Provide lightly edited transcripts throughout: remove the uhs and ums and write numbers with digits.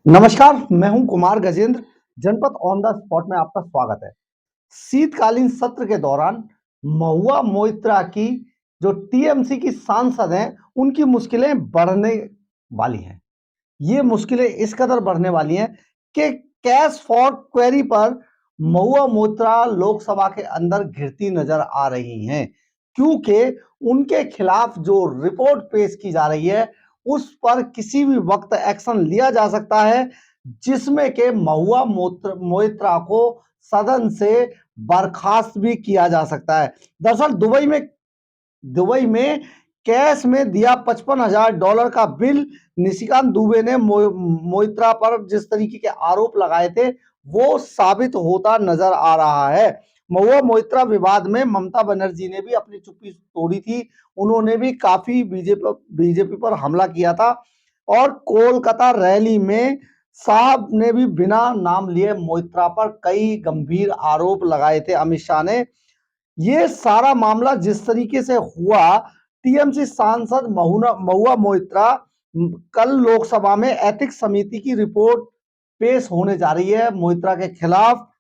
नमस्कार, मैं हूं कुमार गजेंद्र। जनपद ऑन द स्पॉट में आपका स्वागत है। शीतकालीन सत्र के दौरान महुआ मोइत्रा की जो टीएमसी की सांसद हैं, उनकी मुश्किलें बढ़ने वाली हैं। ये मुश्किलें इस कदर बढ़ने वाली हैं कि कैश फॉर क्वेरी पर महुआ मोइत्रा लोकसभा के अंदर घिरती नजर आ रही हैं, क्योंकि उनके खिलाफ जो रिपोर्ट पेश की जा रही है उस पर किसी भी वक्त एक्शन लिया जा सकता है, जिसमें के महुआ मोइत्रा को सदन से बर्खास्त भी किया जा सकता है। दरअसल दुबई में कैश में दिया $55,000 का बिल निशिकांत दुबे ने मोइत्रा पर जिस तरीके के आरोप लगाए थे वो साबित होता नजर आ रहा है। महुआ मोइत्रा विवाद में ममता बनर्जी ने भी अपनी चुप्पी तोड़ी थी। उन्होंने भी काफी बीजेपी पर हमला किया था और कोलकाता रैली में साहब ने भी बिना नाम लिए मोइत्रा पर कई गंभीर आरोप लगाए थे अमित शाह ने। ये सारा मामला जिस तरीके से हुआ, टीएमसी सांसद महुआ मोइत्रा कल लोकसभा में एथिक्स समिति की रिपोर्ट पेश होने जा रही है मोइत्रा के खिलाफ।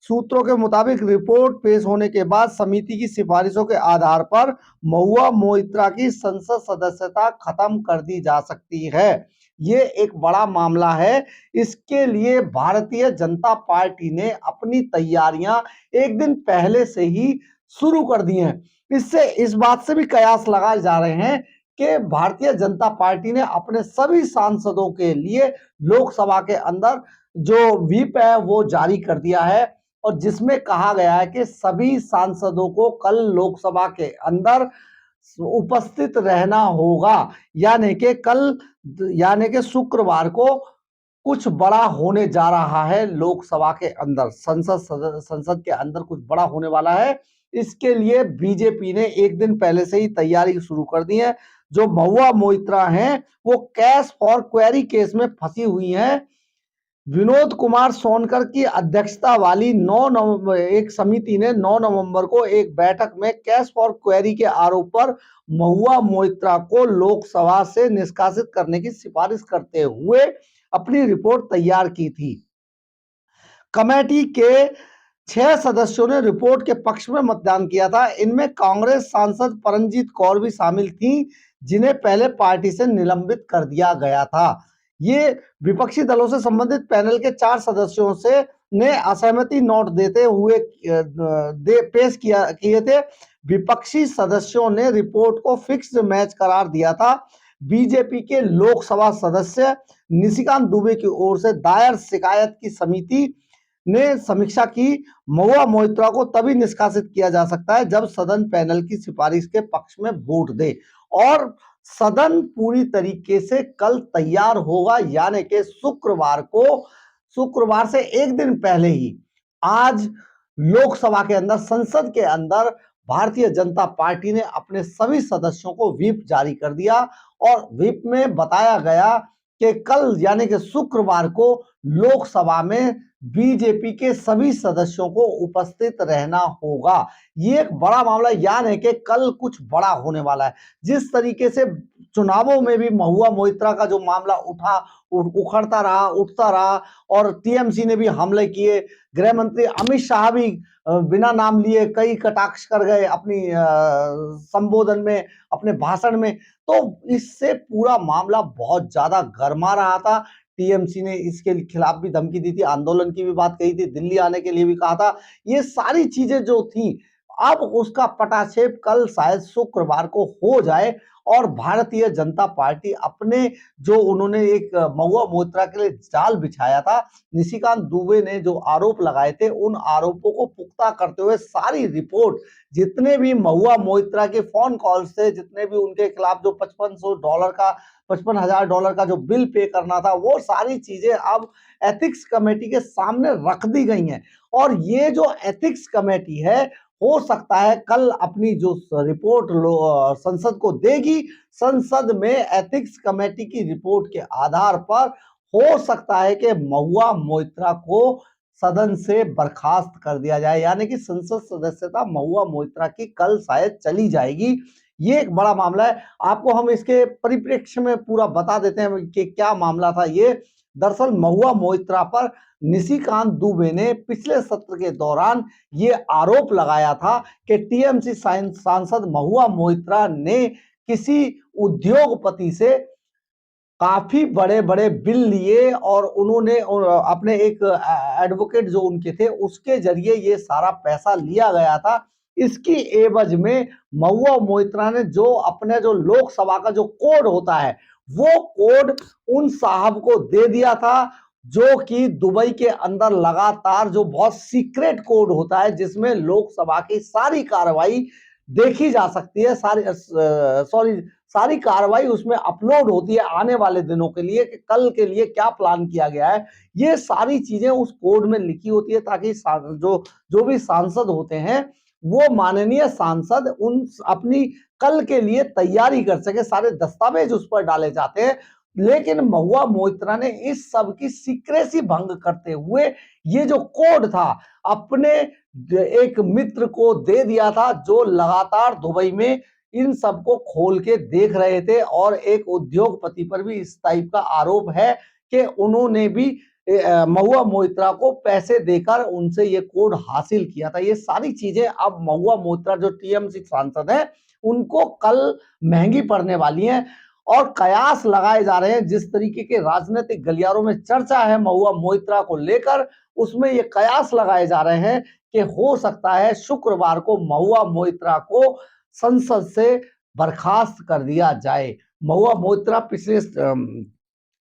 सूत्रों के मुताबिक रिपोर्ट पेश होने के बाद समिति की सिफारिशों के आधार पर महुआ मोइत्रा की संसद सदस्यता खत्म कर दी जा सकती है। ये एक बड़ा मामला है। इसके लिए भारतीय जनता पार्टी ने अपनी तैयारियां एक दिन पहले से ही शुरू कर दी हैं। इससे इस बात से भी कयास लगाए जा रहे हैं कि भारतीय जनता पार्टी ने अपने सभी सांसदों के लिए लोकसभा के अंदर जो व्हिप है वो जारी कर दिया है और जिसमें कहा गया है कि सभी सांसदों को कल लोकसभा के अंदर उपस्थित रहना होगा। यानी कि शुक्रवार को कुछ बड़ा होने जा रहा है लोकसभा के अंदर, संसद के अंदर कुछ बड़ा होने वाला है। इसके लिए बीजेपी ने एक दिन पहले से ही तैयारी शुरू कर दी है। जो महुआ मोइत्रा हैं वो कैश फॉर क्वेरी केस में फंसी हुई हैं। विनोद कुमार सोनकर की अध्यक्षता वाली 9 नवंबर एक समिति ने 9 नवंबर को एक बैठक में कैश फॉर क्वेरी के आरोप पर महुआ मोइत्रा को लोकसभा से निष्कासित करने की सिफारिश करते हुए अपनी रिपोर्ट तैयार की थी। कमेटी के 6 सदस्यों ने रिपोर्ट के पक्ष में मतदान किया था। इनमें कांग्रेस सांसद परमजीत कौर भी शामिल थी, जिन्हें पहले पार्टी से निलंबित कर दिया गया था। ये विपक्षी दलों से संबंधित पैनल के 4 सदस्यों से ने असहमति नोट देते हुए पेश किए थे। विपक्षी सदस्यों ने रिपोर्ट को फिक्स्ड मैच करार दिया था। बीजेपी के लोकसभा सदस्य निशिकांत दुबे की ओर से दायर शिकायत की समिति ने समीक्षा की। महुआ मोइत्रा को तभी निष्कासित किया जा सकता है जब सदन पैनल की सिफारिश के पक्ष में वोट दे और सदन पूरी तरीके से कल तैयार होगा, यानी कि शुक्रवार से एक दिन पहले ही आज लोकसभा के अंदर, संसद के अंदर भारतीय जनता पार्टी ने अपने सभी सदस्यों को व्हिप जारी कर दिया और व्हिप में बताया गया कि कल यानी कि शुक्रवार को लोकसभा में बीजेपी के सभी सदस्यों को उपस्थित रहना होगा। ये एक बड़ा मामला, यानी कि कल कुछ बड़ा होने वाला है। जिस तरीके से चुनावों में भी महुआ मोइत्रा का जो मामला उठता रहा और टीएमसी ने भी हमले किए, गृह मंत्री अमित शाह भी बिना नाम लिए कई कटाक्ष कर गए अपनी संबोधन में, अपने भाषण में। तो इससे पूरा मामला बहुत ज्यादा गर्मा रहा था। टीएमसी ने इसके खिलाफ भी धमकी दी थी, आंदोलन की भी बात कही थी, दिल्ली आने के लिए भी कहा था। ये सारी चीजें जो थी, अब उसका पटाक्षेप कल शायद शुक्रवार को हो जाए और भारतीय जनता पार्टी अपने जो उन्होंने एक महुआ मोइत्रा के लिए जाल बिछाया था, निशिकांत दुबे ने जो आरोप लगाए थे, उन आरोपों को पुख्ता करते हुए सारी रिपोर्ट, जितने भी महुआ मोइत्रा के फोन कॉल्स थे, जितने भी उनके खिलाफ जो $55,000 का जो बिल पे करना था, वो सारी चीजें अब एथिक्स कमेटी के सामने रख दी गई हैं। और ये जो एथिक्स कमेटी है, हो सकता है कल अपनी जो रिपोर्ट संसद को देगी। संसद में एथिक्स कमेटी की रिपोर्ट के आधार पर हो सकता है कि महुआ मोइत्रा को सदन से बर्खास्त कर दिया जाए, यानी कि संसद सदस्यता महुआ मोइत्रा की कल शायद चली जाएगी। ये एक बड़ा मामला है। आपको हम इसके परिप्रेक्ष्य में पूरा बता देते हैं कि क्या मामला था ये। दरअसल महुआ मोइत्रा पर निशिकांत दुबे ने पिछले सत्र के दौरान ये आरोप लगाया था कि टीएमसी सांसद महुआ मोइत्रा ने किसी उद्योगपति से काफी बड़े-बड़े बिल लिए और उन्होंने अपने एक एडवोकेट जो उनके थे उसके जरिए ये सारा पैसा लिया गया था। इसकी एवज में महुआ मोइत्रा ने जो लोकसभा का जो कोड होता है वो कोड उन साहब को दे दिया था, जो कि दुबई के अंदर लगातार जो बहुत सीक्रेट कोड होता है जिसमें लोकसभा की सारी कार्रवाई देखी जा सकती है, सारी कार्रवाई उसमें अपलोड होती है आने वाले दिनों के लिए कि कल के लिए क्या प्लान किया गया है। ये सारी चीजें उस कोड में लिखी होती है ताकि जो भी सांसद होते हैं वो माननीय सांसद उन अपनी कल के लिए तैयारी कर सके, सारे दस्तावेज उस पर डाले जाते हैं। लेकिन महुआ मोइत्रा ने इस सब की सीक्रेसी भंग करते हुए ये जो कोड था अपने एक मित्र को दे दिया था, जो लगातार दुबई में इन सबको खोल के देख रहे थे। और एक उद्योगपति पर भी इस टाइप का आरोप है कि उन्होंने भी महुआ मोइत्रा को पैसे देकर उनसे ये कोड हासिल किया था। ये सारी चीजें अब महुआ मोइत्रा जो टीएमसी सांसद है उनको कल महंगी पड़ने वाली हैं और कयास लगाए जा रहे हैं। जिस तरीके के राजनीतिक गलियारों में चर्चा है महुआ मोइत्रा को लेकर, उसमें ये कयास लगाए जा रहे हैं कि हो सकता है शुक्रवार को महुआ मोइत्रा को संसद से बर्खास्त कर दिया जाए। महुआ मोइत्रा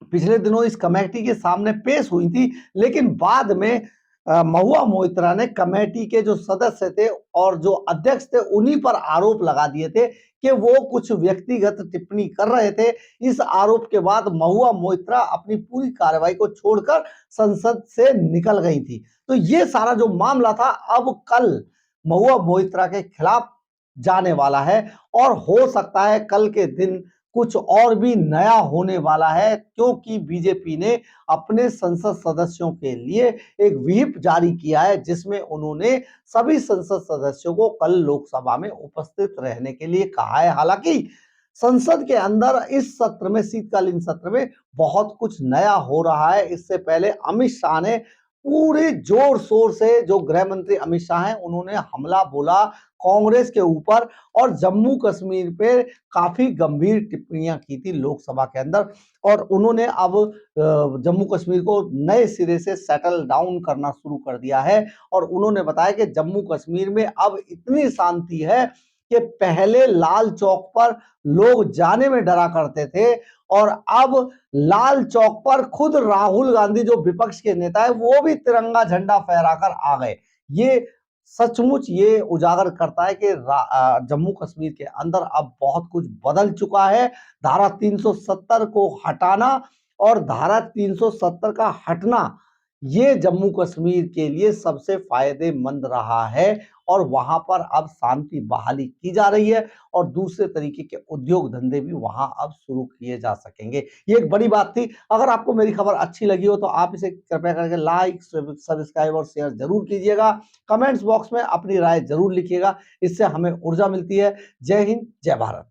पिछले दिनों इस कमेटी के सामने पेश हुई थी, लेकिन बाद में महुआ मोइत्रा ने कमेटी के जो सदस्य थे और जो अध्यक्ष थे उन्हीं पर आरोप लगा दिए थे कि वो कुछ व्यक्तिगत टिप्पणी कर रहे थे। इस आरोप के बाद महुआ मोइत्रा अपनी पूरी कार्रवाई को छोड़कर संसद से निकल गई थी। तो ये सारा जो मामला था अब कल महुआ मोइत्रा के खिलाफ जाने वाला है और हो सकता है कल के दिन कुछ और भी नया होने वाला है, क्योंकि बीजेपी ने अपने संसद सदस्यों के लिए एक व्हिप जारी किया है जिसमें उन्होंने सभी संसद सदस्यों को कल लोकसभा में उपस्थित रहने के लिए कहा है। हालांकि संसद के अंदर इस सत्र में, शीतकालीन सत्र में बहुत कुछ नया हो रहा है। इससे पहले अमित शाह ने पूरे जोर शोर से, जो गृह मंत्री अमित शाह हैं, उन्होंने हमला बोला कांग्रेस के ऊपर और जम्मू कश्मीर पे काफी गंभीर टिप्पणियां की थी लोकसभा के अंदर। और उन्होंने अब जम्मू कश्मीर को नए सिरे से सेटल डाउन करना शुरू कर दिया है और उन्होंने बताया कि जम्मू कश्मीर में अब इतनी शांति है कि पहले लाल चौक पर लोग जाने में डरा करते थे और अब लाल चौक पर खुद राहुल गांधी जो विपक्ष के नेता है वो भी तिरंगा झंडा फहराकर आ गए। ये सचमुच ये उजागर करता है कि जम्मू कश्मीर के अंदर अब बहुत कुछ बदल चुका है। धारा 370 को हटाना और धारा 370 का हटना ये जम्मू कश्मीर के लिए सबसे फायदेमंद रहा है और वहां पर अब शांति बहाली की जा रही है और दूसरे तरीके के उद्योग धंधे भी वहां अब शुरू किए जा सकेंगे। ये एक बड़ी बात थी। अगर आपको मेरी खबर अच्छी लगी हो तो आप इसे कृपया करके लाइक, सब्सक्राइब और शेयर जरूर कीजिएगा। कमेंट्स बॉक्स में अपनी राय जरूर लिखिएगा, इससे हमें ऊर्जा मिलती है। जय हिंद, जय भारत।